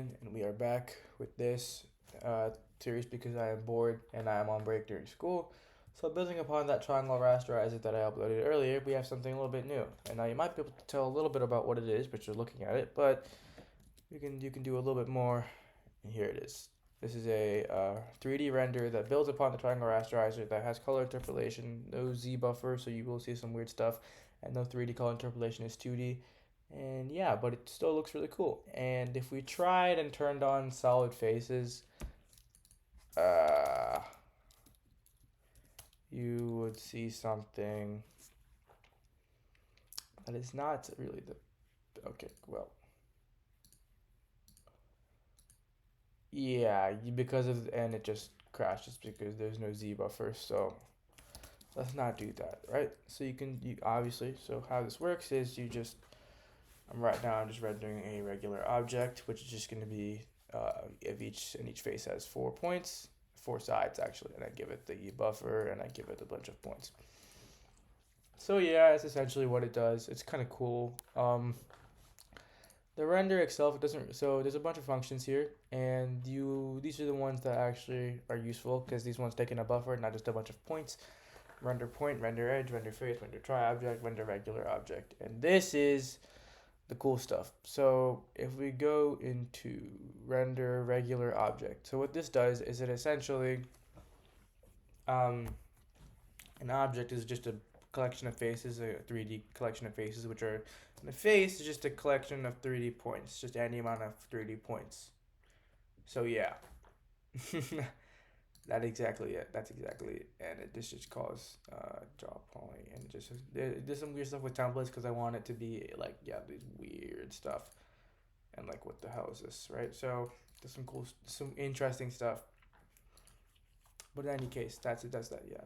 gentlemen, and we are back with this series because I am bored and I am on break during school. So, building upon that triangle rasterizer that I uploaded earlier, we have something a little bit new. And now you might be able to tell a little bit about what it is, but you're looking at it. But you can do a little bit more. And here it is. This is a 3D render that builds upon the triangle rasterizer that has color interpolation, no Z buffer, so you will see some weird stuff, and no 3D color interpolation is 2D. And yeah, but it still looks really cool. And if we tried and turned on solid faces, uh, you would see something that is not really the. Okay, well, yeah, because of and it just crashes because there's no Z buffer. So let's not do that, right? So you obviously. So how this works is you just. Right now I'm just rendering a regular object, which is just going to be if each face has 4 points, 4 sides actually, and I give it the buffer and I give it a bunch of points. So yeah, that's essentially what it does. It's kind of cool. The render itself it doesn't. So there's a bunch of functions here, and these are the ones that actually are useful because these ones take in a buffer, not just a bunch of points. Render point, render edge, render face, render try object, render regular object, and this is the cool stuff. So if we go into render regular object, so what this does is it essentially um, an object is just a collection of faces, a 3D collection of faces, which are the face is just a collection of 3D points, just any amount of 3D points. So yeah, that exactly it. That's exactly it. And this just calls draw poly, and there's some weird stuff with templates because I want it to be like yeah these weird stuff and like what the hell is this, right? So there's some interesting stuff. But in any case, that's it. Does that, yeah.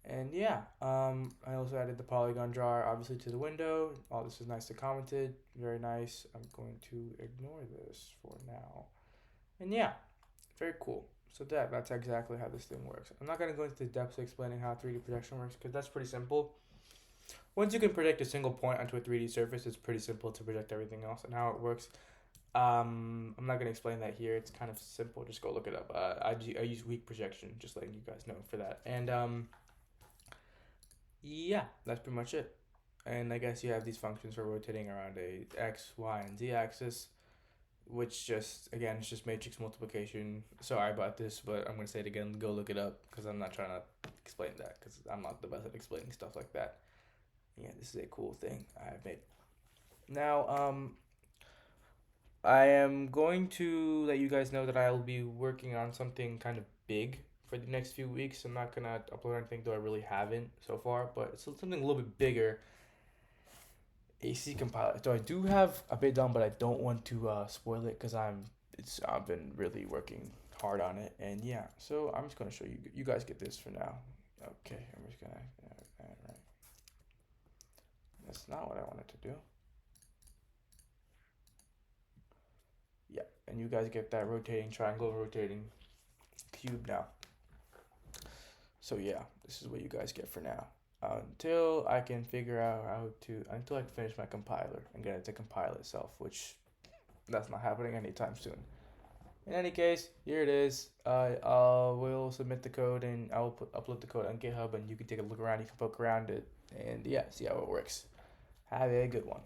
And yeah, I also added the polygon drawer obviously to the window. All this is nicely commented, very nice. I'm going to ignore this for now. And yeah, very cool. So that's exactly how this thing works. I'm not gonna go into the depths of explaining how 3D projection works because that's pretty simple. Once you can project a single point onto a 3D surface, it's pretty simple to project everything else. And how it works I'm not gonna explain that here. It's kind of simple. Just go look it up. I use weak projection, just letting you guys know for that. And yeah, that's pretty much it. And I guess you have these functions for rotating around a x, y, and z axis, which just again it's just matrix multiplication. Sorry about this, but I'm gonna say it again. Go look it up because I'm not trying to explain that because I'm not the best at explaining stuff like that. Yeah, this is a cool thing I've made. Now, I am going to let you guys know that I'll be working on something kind of big for the next few weeks. I'm not gonna upload anything, though I really haven't so far, but it's something a little bit bigger. AC compiler. So I do have a bit done, but I don't want to spoil it because I've been really working hard on it, and yeah. So I'm just gonna show you. You guys get this for now. Okay, I'm just gonna. Right. That's not what I wanted to do. Yeah, and you guys get that rotating triangle, rotating cube now. So yeah, this is what you guys get for now. Until I can figure out until I can finish my compiler and get it to compile itself, which that's not happening anytime soon. In any case, here it is. I will submit the code and I will upload the code on GitHub, and you can take a look around. You can poke around it, and yeah, see how it works. Have a good one.